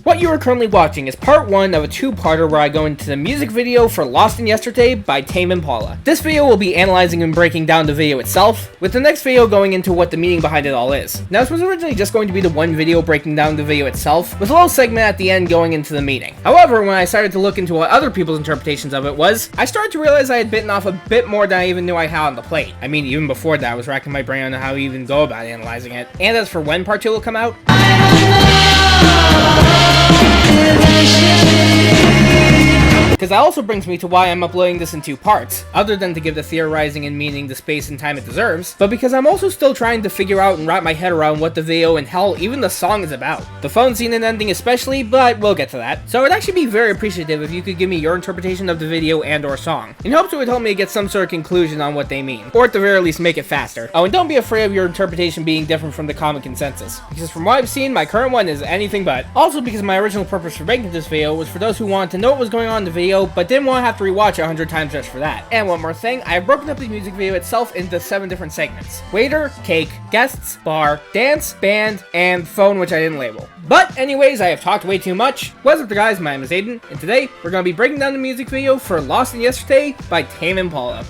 What you are currently watching is part 1 of a two-parter where I go into the music video for Lost in Yesterday by Tame Impala. This video will be analyzing and breaking down the video itself, with the next video going into what the meaning behind it all is. Now, this was originally just going to be the one video breaking down the video itself, with a little segment at the end going into the meaning. However, when I started to look into what other people's interpretations of it was, I started to realize I had bitten off a bit more than I even knew I had on the plate. I mean, even before that, I was racking my brain on how to even go about analyzing it. And as for when part 2 will come out, because that also brings me to why I'm uploading this in two parts, other than to give the theorizing and meaning the space and time it deserves, but because I'm also still trying to figure out and wrap my head around what the video and hell, even the song is about. The phone scene and ending especially, but we'll get to that. So I'd actually be very appreciative if you could give me your interpretation of the video and or song, in hopes it would help me get some sort of conclusion on what they mean, or at the very least make it faster. Oh, and don't be afraid of your interpretation being different from the common consensus, because from what I've seen, my current one is anything but. Also, because my original purpose for making this video was for those who wanted to know what was going on in the video, but didn't want to have to rewatch it 100 times just for that. And one more thing, I've broken up the music video itself into 7 different segments: waiter, cake, guests, bar, dance, band, and phone, which I didn't label. But anyways, I have talked way too much. What's up guys, my name is Aidan, and today we're going to be breaking down the music video for Lost in Yesterday by Tame Impala.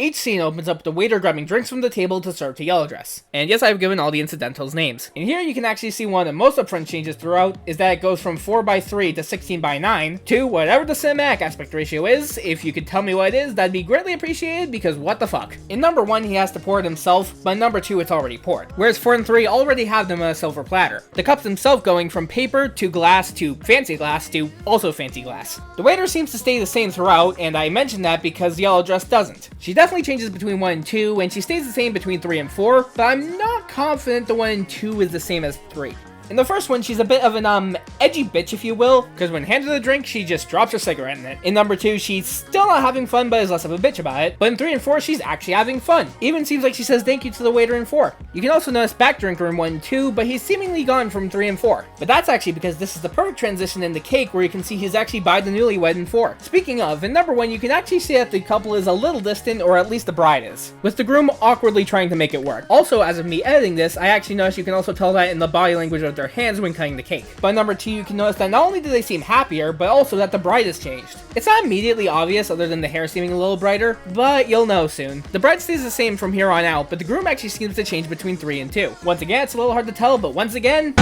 Each scene opens up with the waiter grabbing drinks from the table to serve to Yellow Dress. And yes, I've given all the incidentals names. And here you can actually see one of the most upfront changes throughout is that it goes from 4:3 to 16:9 to whatever the cinematic aspect ratio is. If you could tell me what it is, that'd be greatly appreciated, because what the fuck. In number 1, he has to pour it himself, but in number 2, it's already poured. Whereas 4 and 3 already have them on a silver platter. The cups themselves going from paper to glass to fancy glass to also fancy glass. The waiter seems to stay the same throughout, and I mentioned that because Yellow Dress doesn't. She definitely changes between 1 and 2, and she stays the same between 3 and 4, but I'm not confident the 1 and 2 is the same as 3. In the first one, she's a bit of an, edgy bitch, if you will, because when handed a drink, she just drops her cigarette in it. In number 2, she's still not having fun, but is less of a bitch about it. But in 3 and 4, she's actually having fun. Even seems like she says thank you to the waiter in 4. You can also notice back drinker in 1 and 2, but he's seemingly gone from 3 and 4. But that's actually because this is the perfect transition into Cake, where you can see he's actually by the newlywed in 4. Speaking of, in number 1, you can actually see that the couple is a little distant, or at least the bride is, with the groom awkwardly trying to make it work. Also, as of me editing this, I actually noticed you can also tell that in the body language of their hands when cutting the cake. By number 2, you can notice that not only do they seem happier, but also that the bride has changed. It's not immediately obvious other than the hair seeming a little brighter, but you'll know soon. The bride stays the same from here on out, but the groom actually seems to change between 3 and 2. Once again, it's a little hard to tell, but once again,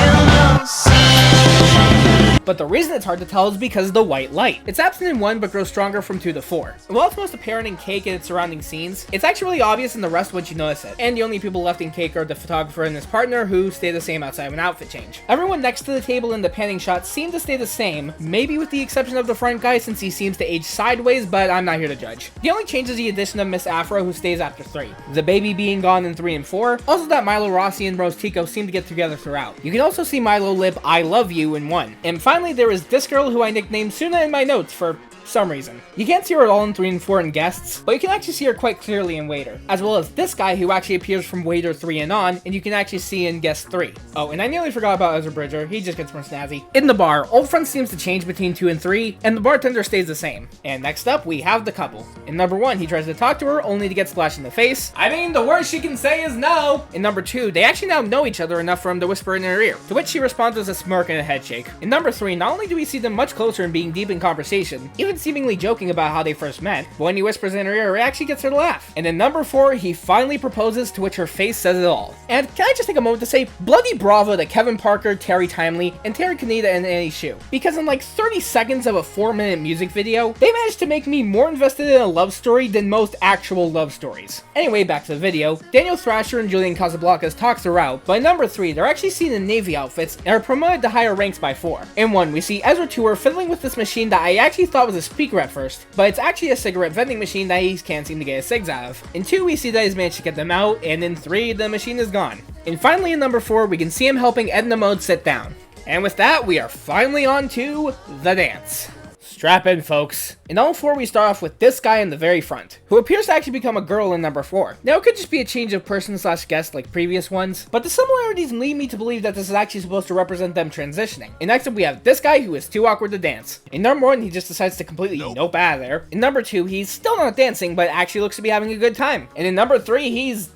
but the reason it's hard to tell is because of the white light. It's absent in 1, but grows stronger from 2 to 4. And while it's most apparent in Cake and its surrounding scenes, it's actually really obvious in the rest once you notice it. And the only people left in Cake are the photographer and his partner, who stay the same outside of an outfit change. Everyone next to the table in the panning shot seem to stay the same, maybe with the exception of the front guy since he seems to age sideways, but I'm not here to judge. The only change is the addition of Miss Afro, who stays after 3. The baby being gone in 3 and 4. Also that Milo Rossi and Rose Tico seem to get together throughout. You can also see Milo lip I love you in 1. And finally there is this girl who I nicknamed Suna in my notes for some reason. You can't see her at all in 3 and 4 in Guests, but you can actually see her quite clearly in Waiter, as well as this guy who actually appears from Waiter 3 and on, and you can actually see in Guest 3. Oh, and I nearly forgot about Ezra Bridger, he just gets more snazzy. In the bar, Old Front seems to change between 2 and 3, and the bartender stays the same. And next up, we have the couple. In number 1, he tries to talk to her, only to get splashed in the face. I mean, the worst she can say is no! In number 2, they actually now know each other enough for him to whisper in her ear, to which she responds with a smirk and a head shake. In number 3, not only do we see them much closer and being deep in conversation, even seemingly joking about how they first met, but when he whispers in her ear, it actually gets her to laugh. And in number 4, he finally proposes, to which her face says it all. And can I just take a moment to say, bloody bravo to Kevin Parker, Terry Timely, and Terry Kaneda and Annie Shu. Because in like 30 seconds of a 4-minute music video, they managed to make me more invested in a love story than most actual love stories. Anyway, back to the video. Daniel Thrasher and Julian Casablancas talk throughout, but in number 3, they're actually seen in Navy outfits and are promoted to higher ranks by 4. In 1, we see Ezra Tour fiddling with this machine that I actually thought was a speaker at first, but it's actually a cigarette vending machine that he can't seem to get his cigs out of. In 2, we see that he's managed to get them out, and in 3, the machine is gone. And finally in number 4, we can see him helping Edna Mode sit down. And with that, we are finally on to the dance. Strap in, folks. In all 4, we start off with this guy in the very front, who appears to actually become a girl in number 4. Now, it could just be a change of person slash guest like previous ones, but the similarities lead me to believe that this is actually supposed to represent them transitioning. And next up, we have this guy who is too awkward to dance. In number 1, he just decides to completely nope out of there. In number 2, he's still not dancing, but actually looks to be having a good time. And in number 3, he's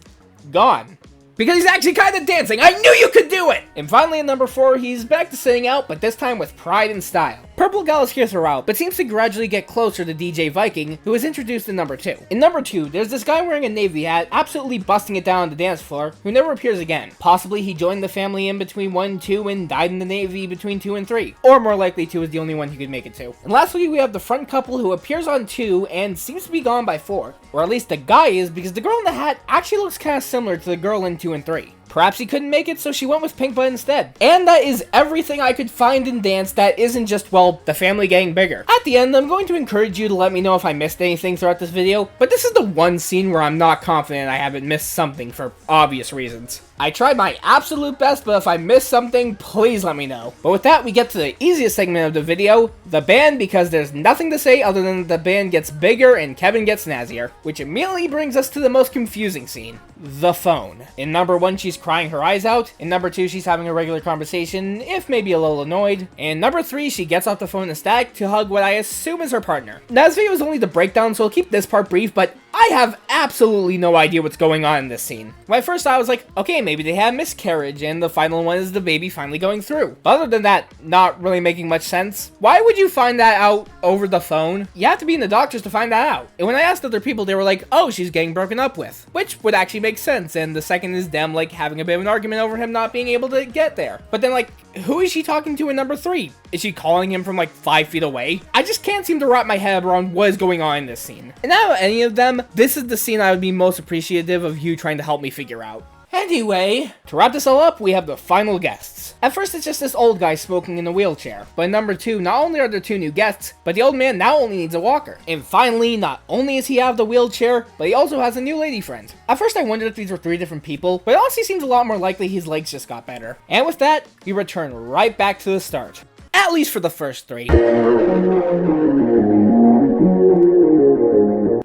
gone. Because he's actually kind of dancing. I knew you could do it! And finally in number 4, he's back to sitting out, but this time with pride and style. Purple Gal is here throughout, but seems to gradually get closer to DJ Viking, who is introduced in number 2. In number 2, there's this guy wearing a navy hat, absolutely busting it down on the dance floor, who never appears again. Possibly he joined the family in between 1 and 2 and died in the navy between 2 and 3. Or more likely 2 is the only one who could make it to. And lastly, we have the front couple who appears on 2 and seems to be gone by 4. Or at least the guy is, because the girl in the hat actually looks kind of similar to the girl in 2 and 3. Perhaps he couldn't make it, so she went with Pink Butt instead. And that is everything I could find in dance that isn't just, well, the family getting bigger. At the end, I'm going to encourage you to let me know if I missed anything throughout this video, but this is the one scene where I'm not confident I haven't missed something for obvious reasons. I tried my absolute best, but if I missed something, please let me know. But with that, we get to the easiest segment of the video, the band, because there's nothing to say other than the band gets bigger and Kevin gets snazzier, which immediately brings us to the most confusing scene, the phone. In number 1, she's crying her eyes out. In number 2, she's having a regular conversation, if maybe a little annoyed. In number 3, she gets off the phone in static to hug what I assume is her partner. Now, this video is only the breakdown, so I'll keep this part brief, but I have absolutely no idea what's going on in this scene. When I first saw it, I was like, okay, maybe they had a miscarriage, and the final one is the baby finally going through. But other than that, not really making much sense. Why would you find that out over the phone? You have to be in the doctors to find that out. And when I asked other people, they were like, oh, she's getting broken up with. Which would actually make sense, and the second is them, like, having a bit of an argument over him not being able to get there. But then, like, who is she talking to in number 3? Is she calling him from, like, 5 feet away? I just can't seem to wrap my head around what is going on in this scene. And out of any of them, this is the scene I would be most appreciative of you trying to help me figure out. Anyway, to wrap this all up, we have the final guests. At first, it's just this old guy smoking in a wheelchair. But in number 2, not only are there 2 new guests, but the old man now only needs a walker. And finally, not only is he out of the wheelchair, but he also has a new lady friend. At first, I wondered if these were 3 different people, but it honestly seems a lot more likely his legs just got better. And with that, we return right back to the start. At least for the first 3.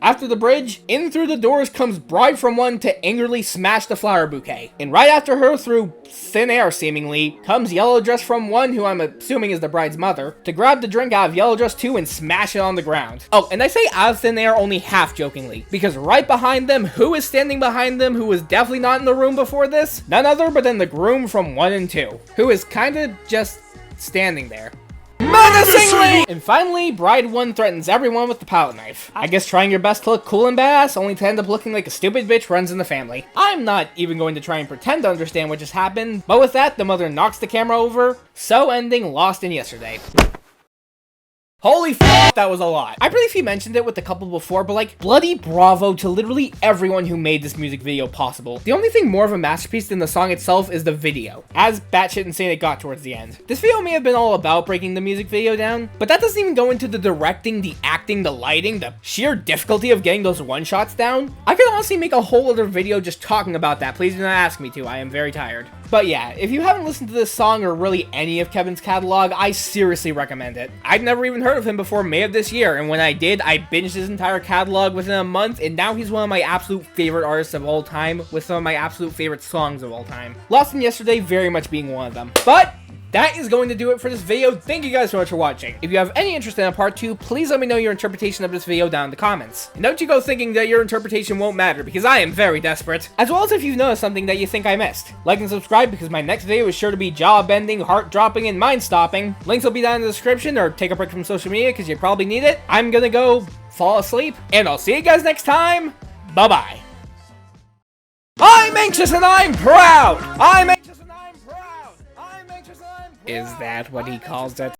After the bridge, in through the doors comes Bride from 1 to angrily smash the flower bouquet. And right after her, through thin air seemingly, comes Yellow Dress from 1, who I'm assuming is the bride's mother, to grab the drink out of Yellow Dress 2 and smash it on the ground. Oh, and I say out of thin air only half jokingly, because right behind them, who is standing behind them, who was definitely not in the room before this? None other but than the groom from 1 and 2, who is kinda just standing there. Menacingly! And finally, Bride 1 threatens everyone with the palette knife. I guess trying your best to look cool and badass, only to end up looking like a stupid bitch runs in the family. I'm not even going to try and pretend to understand what just happened, but with that, the mother knocks the camera over, so ending Lost in Yesterday. Holy f***, that was a lot. I believe he mentioned it with the couple before, but like, bloody bravo to literally everyone who made this music video possible. The only thing more of a masterpiece than the song itself is the video, as batshit insane it got towards the end. This video may have been all about breaking the music video down, but that doesn't even go into the directing, the acting, the lighting, the sheer difficulty of getting those one-shots down. I could honestly make a whole other video just talking about that. Please do not ask me to, I am very tired. But yeah, if you haven't listened to this song or really any of Kevin's catalog, I seriously recommend it. I'd never even heard of him before May of this year, and when I did, I binged his entire catalog within a month, and now he's one of my absolute favorite artists of all time, with some of my absolute favorite songs of all time. Lost in Yesterday very much being one of them. But that is going to do it for this video. Thank you guys so much for watching. If you have any interest in a part 2, please let me know your interpretation of this video down in the comments. And don't you go thinking that your interpretation won't matter, because I am very desperate. As well as if you've noticed something that you think I missed. Like and subscribe, because my next video is sure to be jaw-bending, heart-dropping, and mind-stopping. Links will be down in the description, or take a break from social media, because you probably need it. I'm gonna go fall asleep, and I'll see you guys next time. Bye-bye. I'm anxious and I'm proud! I'm anxious and I'm proud! I'm anxious and I'm proud! Is that what he calls it?